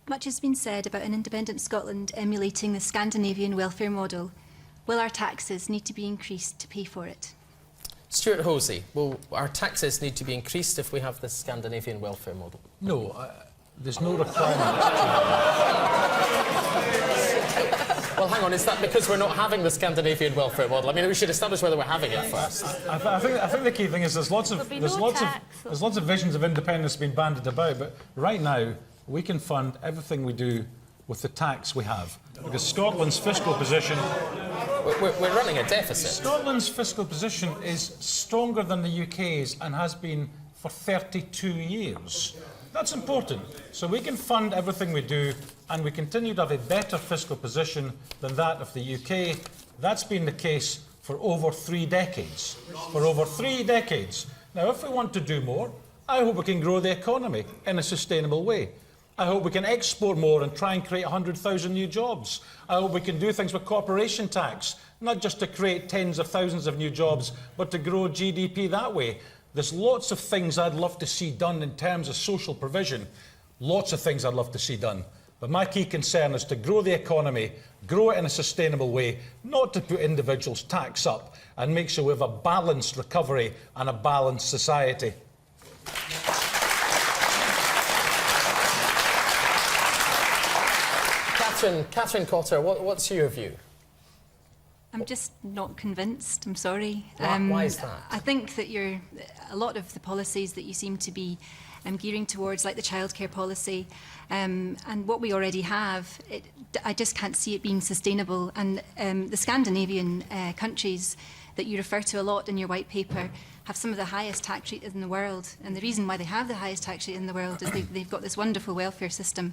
Much has been said about an independent Scotland emulating the Scandinavian welfare model. Will our taxes need to be increased to pay for it? Stuart Hosey, will our taxes need to be increased if we have the Scandinavian welfare model? No, there's no requirement. Well, hang on, is that because we're not having the Scandinavian welfare model? I mean, we should establish whether we're having it first. I think the key thing is there's lots of visions of independence being bandied about, but right now we can fund everything we do with the tax we have, because Scotland's fiscal position... We're running a deficit. Scotland's fiscal position is stronger than the UK's and has been for 32 years. That's important. So we can fund everything we do, and we continue to have a better fiscal position than that of the UK. That's been the case for over 3 decades. For over 3 decades. Now, if we want to do more, I hope we can grow the economy in a sustainable way. I hope we can export more and try and create 100,000 new jobs. I hope we can do things with corporation tax, not just to create tens of thousands of new jobs, but to grow GDP that way. There's lots of things I'd love to see done in terms of social provision. Lots of things I'd love to see done. But my key concern is to grow the economy, grow it in a sustainable way, not to put individuals' tax up, and make sure we have a balanced recovery and a balanced society. Catherine Cotter, what's your view? I'm just not convinced, I'm sorry. Why is that? I think that a lot of the policies that you seem to be gearing towards, like the childcare policy, and what we already have, I just can't see it being sustainable. And the Scandinavian countries that you refer to a lot in your white paper have some of the highest tax rate in the world. And the reason why they have the highest tax rate in the world is they've got this wonderful welfare system.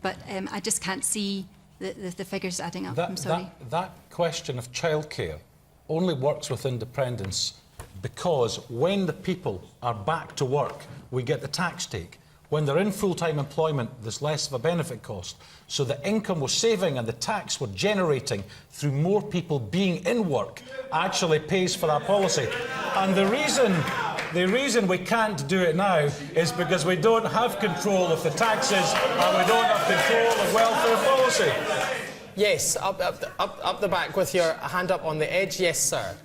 But I just can't see the figures adding up. I'm sorry. That question of childcare only works with independence because when the people are back to work, we get the tax take. When they're in full-time employment, there's less of a benefit cost. So the income we're saving and the tax we're generating through more people being in work actually pays for our policy. And the reason we can't do it now is because we don't have control of the taxes and we don't have control of welfare policy. Yes, up the back with your hand up on the edge. Yes, sir.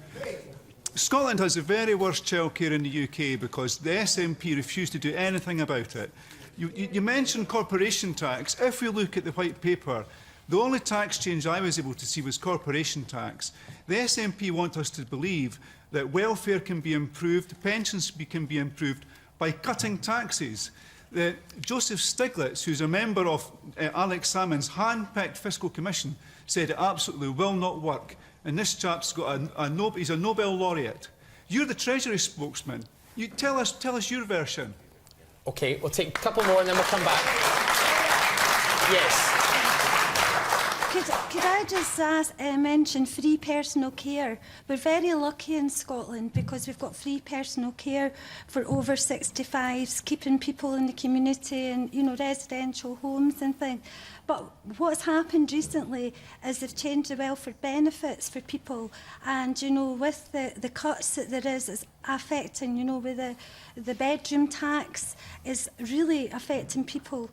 Scotland has the very worst childcare in the UK because the SNP refused to do anything about it. You mentioned corporation tax. If we look at the white paper, the only tax change I was able to see was corporation tax. The SNP want us to believe that welfare can be improved, pensions can be improved by cutting taxes. Joseph Stiglitz, who's a member of Alex Salmond's hand-picked fiscal commission, said it absolutely will not work. And this chap's got he's a Nobel laureate. You're the Treasury spokesman. You tell us your version. OK, we'll take a couple more and then we'll come back. Yes. Could I just mention free personal care? We're very lucky in Scotland because we've got free personal care for over 65s, keeping people in the community and, you know, residential homes and things. But what's happened recently is they've changed the welfare benefits for people, and, you know, with the cuts that there is, it's affecting, you know, with the bedroom tax is really affecting people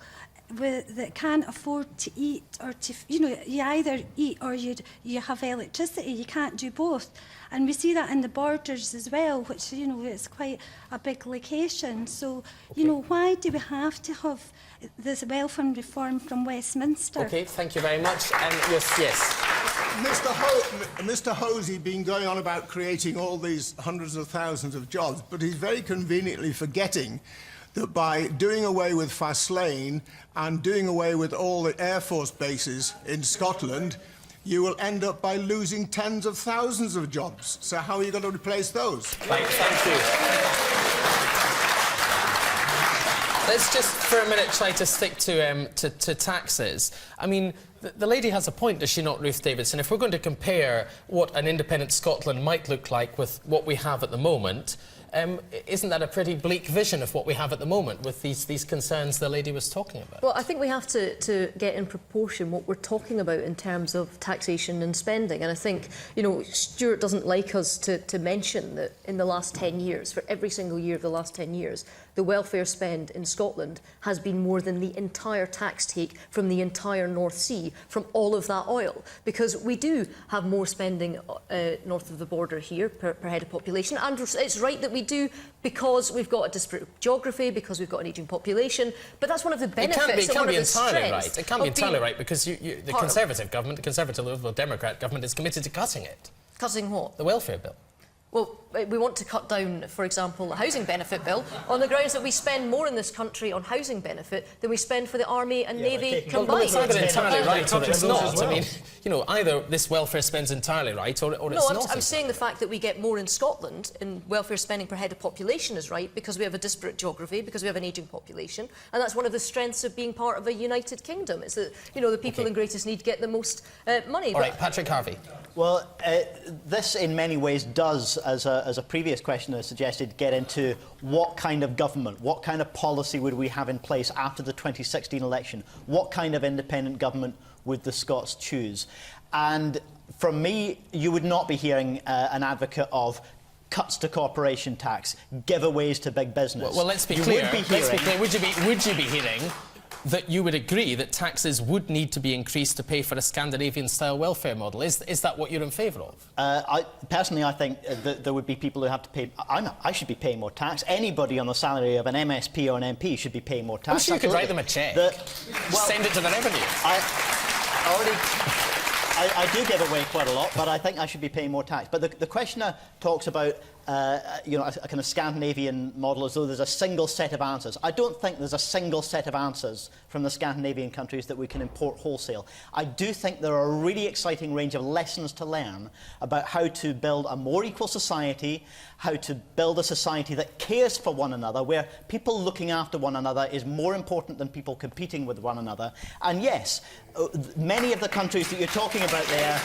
that can't afford to eat, or to, you know, you either eat or you have electricity. You can't do both. And we see that in the borders as well, which, you know, is quite a big location. So, you know, why do we have to have this welfare reform from Westminster? OK, thank you very much. Yes. Mr. Hosey been going on about creating all these hundreds of thousands of jobs, but he's very conveniently forgetting that by doing away with Faslane and doing away with all the Air Force bases in Scotland, you will end up by losing tens of thousands of jobs. So how are you going to replace those? Right, thank you. Let's just, for a minute, try to stick to taxes. I mean, the lady has a point, does she not, Ruth Davidson? If we're going to compare what an independent Scotland might look like with what we have at the moment, isn't that a pretty bleak vision of what we have at the moment with these concerns the lady was talking about? Well, I think we have to get in proportion what we're talking about in terms of taxation and spending. And I think, you know, Stuart doesn't like us to mention that in the last 10 years, for every single year of the last 10 years, the welfare spend in Scotland has been more than the entire tax take from the entire North Sea, from all of that oil. Because we do have more spending north of the border here per head of population. And it's right that we do, because we've got a disparate geography, because we've got an ageing population. But that's one of the benefits. It can't be entirely right. It can't be entirely right, because the Conservative government, the Conservative Liberal Democrat government, is committed to cutting it. Cutting what? The welfare bill. Well, we want to cut down, for example, the housing benefit bill on the grounds that we spend more in this country on housing benefit than we spend for the Army and Navy combined. Well, it's either entirely right or it's not. Well. I mean, you know, either this welfare spend's entirely right or it's not. I'm saying the fact that we get more in Scotland in welfare spending per head of population is right, because we have a disparate geography, because we have an ageing population, and that's one of the strengths of being part of a united kingdom. It's that, you know, the people in greatest need get the most money. All right, Patrick Harvey. Well, this in many ways does, as a previous questioner suggested, get into what kind of government, what kind of policy would we have in place after the 2016 election? What kind of independent government would the Scots choose? And from me, you would not be hearing an advocate of cuts to corporation tax, giveaways to big business. Well, let's be clear. Would you be hearing that you would agree that taxes would need to be increased to pay for a Scandinavian-style welfare model? Is that what you're in favour of? Personally, I think that there would be people who have to pay... I should be paying more tax. Anybody on the salary of an MSP or an MP should be paying more tax. I'm sure you could write them a cheque. Send it to the revenue. I do give away quite a lot, but I think I should be paying more tax. But the questioner talks about you know, a kind of Scandinavian model as though there's a single set of answers. I don't think there's a single set of answers from the Scandinavian countries that we can import wholesale. I do think there are a really exciting range of lessons to learn about how to build a more equal society, how to build a society that cares for one another, where people looking after one another is more important than people competing with one another. And yes, many of the countries that you're talking about there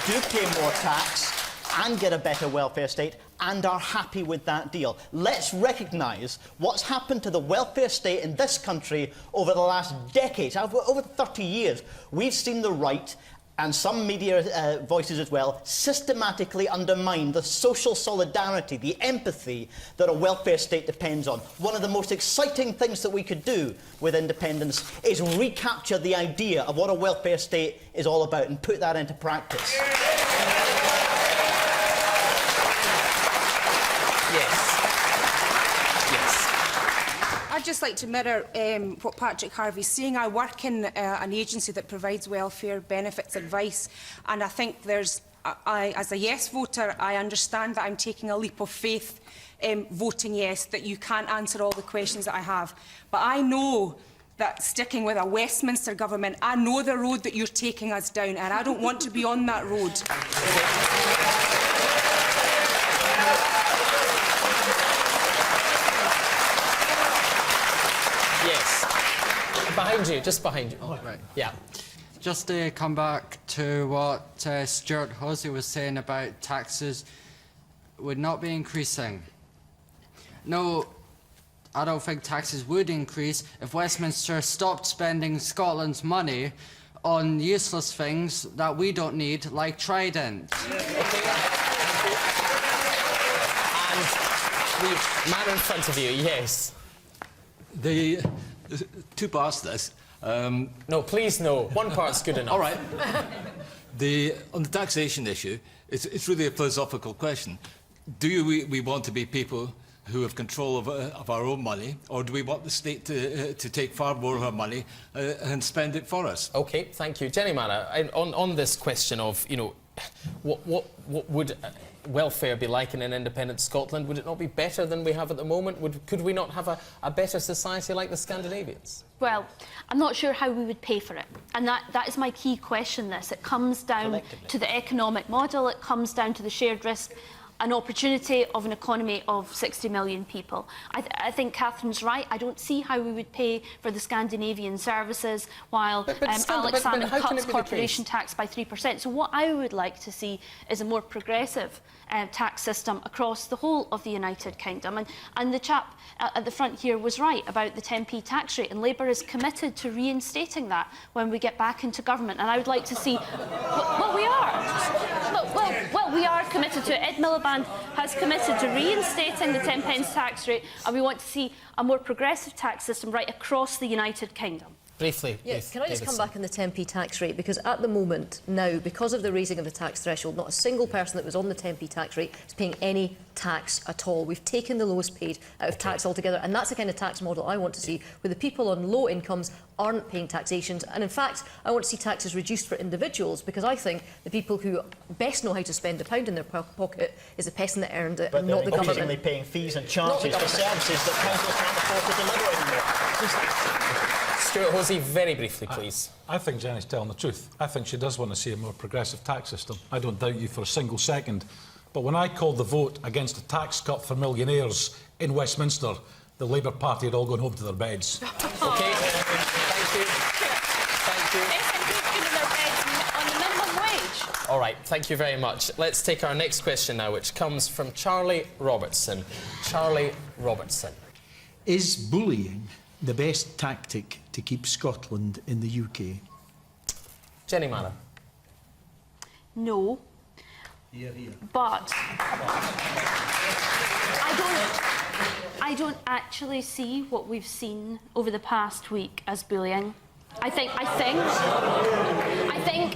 do pay more tax and get a better welfare state and are happy with that deal. Let's recognise what's happened to the welfare state in this country over the last decades, over 30 years. We've seen the right, and some media voices as well, systematically undermine the social solidarity, the empathy that a welfare state depends on. One of the most exciting things that we could do with independence is recapture the idea of what a welfare state is all about and put that into practice. I'd just like to mirror what Patrick Harvey's saying. I work in an agency that provides welfare benefits advice, and I think there's, as a yes voter, I understand that I'm taking a leap of faith voting yes, that you can't answer all the questions that I have. But I know that sticking with a Westminster government, I know the road that you're taking us down, and I don't want to be on that road. Yes. Behind you, just behind you. Oh, right. Yeah. just to come back to what Stuart Hosey was saying about taxes would not be increasing. No, I don't think taxes would increase if Westminster stopped spending Scotland's money on useless things that we don't need, like Trident. And the man in front of you, yes. The two parts to this. No, please, no. One part's good enough. All right. On the taxation issue, it's really a philosophical question. Do we want to be people who have control of our own money, or do we want the state to take far more of our money and spend it for us? OK, thank you. Jenny Manor, on this question of, you know, what would welfare be like in an independent Scotland? Would it not be better than we have at the moment? Could we not have a better society like the Scandinavians? Well, I'm not sure how we would pay for it. And that is my key question, this. It comes down to the economic model, it comes down to the shared risk, an opportunity of an economy of 60 million people. I think Catherine's right. I don't see how we would pay for the Scandinavian services while Alex Salmond cuts corporation tax by 3%. So what I would like to see is a more progressive tax system across the whole of the United Kingdom. And the chap at the front here was right about the 10p tax rate, and Labour is committed to reinstating that when we get back into government. And I would like to see... Well, we are. Well, we are committed to it. Ed Miliband has committed to reinstating the 10 pence tax rate, and we want to see a more progressive tax system right across the United Kingdom. Briefly, yes. Can I just come back on the 10p tax rate? Because at the moment, now, because of the raising of the tax threshold, not a single person that was on the 10p tax rate is paying any tax at all. We've taken the lowest paid out of tax altogether, and that's the kind of tax model I want to see, where the people on low incomes aren't paying taxations. And in fact, I want to see taxes reduced for individuals, because I think the people who best know how to spend a pound in their pocket is the person that earned it, and not the government. But they're increasingly paying fees and charges for services that councils can't afford to deliver anymore. Stuart Hosey, very briefly, please. I think Jenny's telling the truth. I think she does want to see a more progressive tax system. I don't doubt you for a single second. But when I called the vote against a tax cut for millionaires in Westminster, the Labour Party had all gone home to their beds. OK, thank you. Thank you. On the minimum wage. All right, thank you very much. Let's take our next question now, which comes from Charlie Robertson. Charlie Robertson. Is bullying the best tactic to keep Scotland in the UK? Jenny Manor. No. Here, here. But I don't actually see what we've seen over the past week as bullying. I think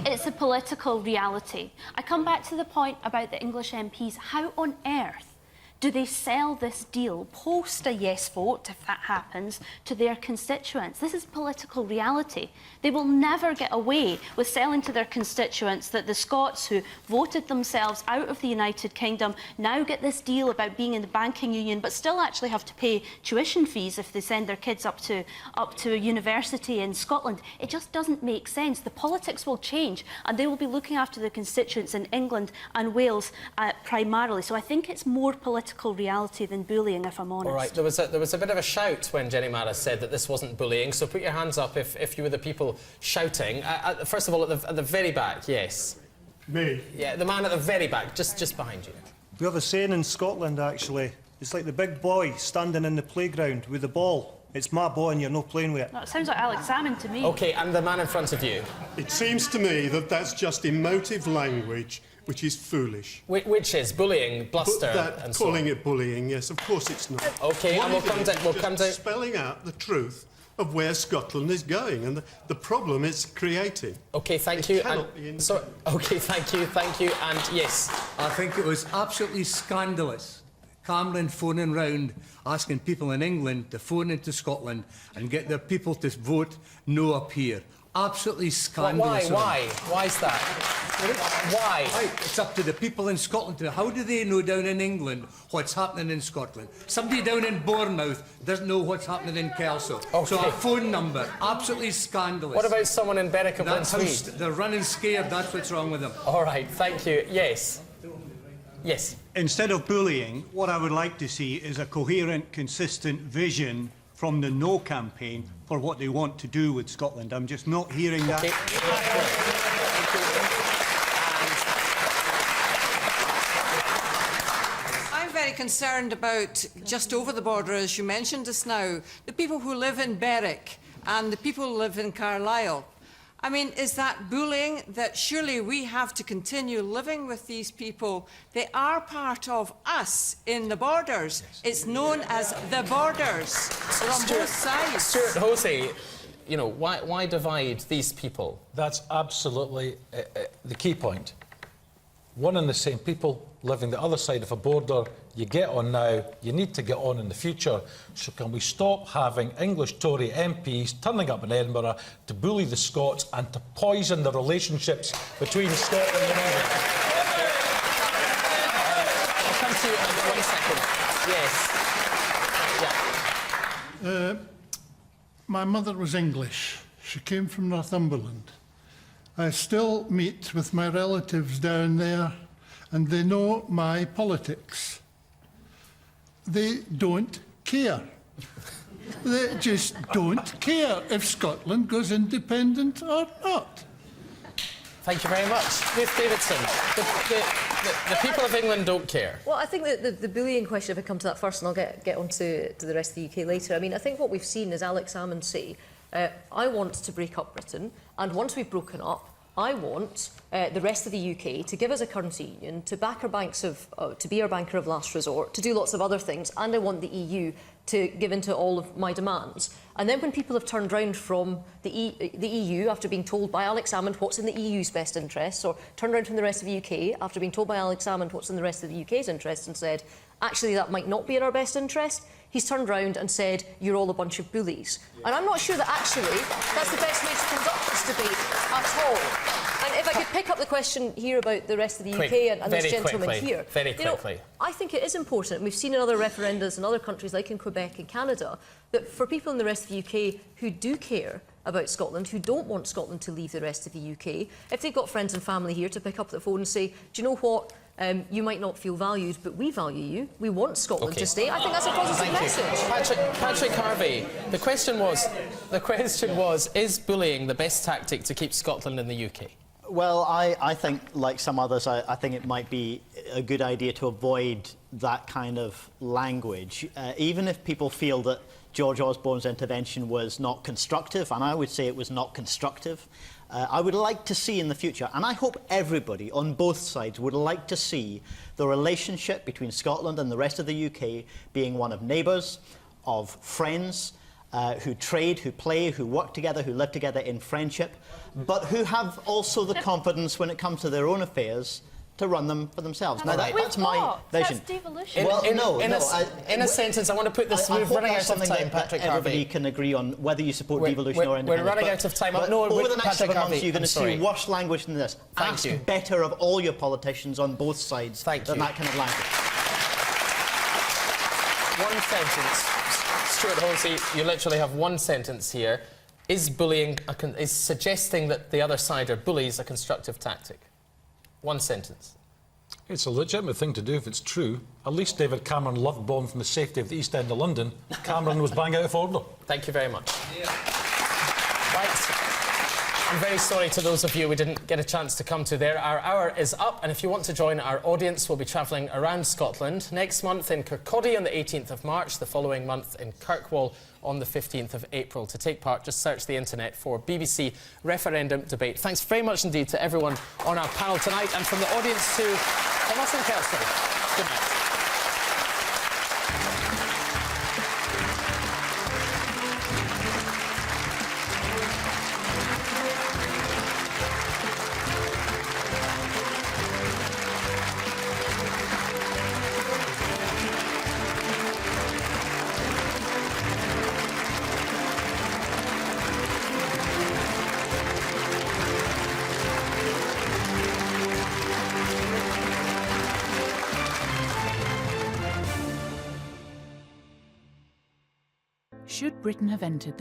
it's a political reality. I come back to the point about the English MPs. How on earth do they sell this deal, post a yes vote, if that happens, to their constituents? This is political reality. They will never get away with selling to their constituents that the Scots who voted themselves out of the United Kingdom now get this deal about being in the banking union, but still actually have to pay tuition fees if they send their kids up to a university in Scotland. It just doesn't make sense. The politics will change, and they will be looking after their constituents in England and Wales primarily. So I think it's more political reality than bullying, if I'm honest. All right, there was a bit of a shout when Jenny Manor said that this wasn't bullying, so put your hands up if you were the people shouting. First of all, at the very back, yes. Me? Yeah, the man at the very back, just behind you. We have a saying in Scotland, actually. It's like the big boy standing in the playground with the ball. It's my ball and you're not playing with it. No, it sounds like Alex Salmond to me. OK, and the man in front of you. It seems to me that that's just emotive language, which is foolish. Which is bullying, bluster, and so on. Calling it bullying, yes, of course it's not. OK, and we'll come down... spelling out the truth of where Scotland is going and the problem it's creating. OK, thank you. OK, thank you, and yes. I think it was absolutely scandalous. Cameron phoning round, asking people in England to phone into Scotland and get their people to vote no up here. Absolutely scandalous. Why? Why is that? Why? It's up to the people in Scotland. How do they know down in England what's happening in Scotland? Somebody down in Bournemouth doesn't know what's happening in Kelso. Okay. So a phone number, absolutely scandalous. What about someone in Berwick-upon-Tweed? They're running scared, that's what's wrong with them. All right, thank you. Yes. Yes. Instead of bullying, what I would like to see is a coherent, consistent vision from the No campaign for what they want to do with Scotland. I'm just not hearing that. I'm very concerned about just over the border, as you mentioned just now, the people who live in Berwick and the people who live in Carlisle. I mean, is that bullying that surely we have to continue living with these people? They are part of us in the borders. It's known as the borders. They're on both sides. Stuart Hosey, you know, why divide these people? That's absolutely the key point. One and the same people living the other side of a border. You get on now, you need to get on in the future. So can we stop having English Tory MPs turning up in Edinburgh to bully the Scots and to poison the relationships between Scotland and England? I'll come to you in 1 second. Yes. Yeah. My mother was English. She came from Northumberland. I still meet with my relatives down there, and they know my politics. They don't care. They just don't care if Scotland goes independent or not. Thank you very much. Ruth Davidson, the people of England don't care. Well, I think that the bullying question, if I come to that first, and I'll get on to the rest of the UK later. I mean, I think what we've seen is Alex Salmond say, I want to break up Britain, and once we've broken up, I want the rest of the UK to give us a currency union, to back our banks to be our banker of last resort, to do lots of other things, and I want the EU to give in to all of my demands. And then when people have turned round from the EU after being told by Alex Salmond what's in the EU's best interests, or turned round from the rest of the UK after being told by Alex Salmond what's in the rest of the UK's interests and said, actually that might not be in our best interest, he's turned round and said, you're all a bunch of bullies. And I'm not sure that actually that's the best way to conduct this debate at all. And if I could pick up the question here about the rest of the UK and this gentleman here. Very quickly. You know, I think it is important, and we've seen in other referendums in other countries like in Quebec and Canada, that for people in the rest of the UK who do care about Scotland, who don't want Scotland to leave the rest of the UK, if they've got friends and family here, to pick up the phone and say, do you know what? You might not feel valued, but we value you. We want Scotland to stay. I think that's a positive message. Patrick Harvey, the question was, is bullying the best tactic to keep Scotland in the UK? Well, I think, like some others, I think it might be a good idea to avoid that kind of language. Even if people feel that George Osborne's intervention was not constructive, and I would say it was not constructive, I would like to see in the future, and I hope everybody on both sides would like to see the relationship between Scotland and the rest of the UK being one of neighbours, of friends, who trade, who play, who work together, who live together in friendship, but who have also the confidence when it comes to their own affairs to run them for themselves. Now, that's my vision. That's devolution. Well, in a sentence, I want to put this. We're running out of time, Patrick Harvey. Everybody can agree on whether you support devolution or independence. We're running out of time. But No, over the next Patrick 7 months, Harvey, you're going to see worse language than this. Thank you. Better of all your politicians on both sides than that kind of language. One sentence. Stuart Hosey, you literally have one sentence here. Is bullying, is suggesting that the other side are bullies a constructive tactic? One sentence. It's a legitimate thing to do if it's true. At least David Cameron love bombed from the safety of the East End of London. Cameron was bang out of order. Thank you very much. Right. I'm very sorry to those of you we didn't get a chance to come to there. Our hour is up, and if you want to join our audience, we'll be travelling around Scotland. Next month in Kirkcaldy on the 18th of March, the following month in Kirkwall on the 15th of April. To take part, just search the internet for BBC Referendum Debate. Thanks very much indeed to everyone on our panel tonight, and from the audience to Thomas and Kelso. Good night. Should Britain have entered the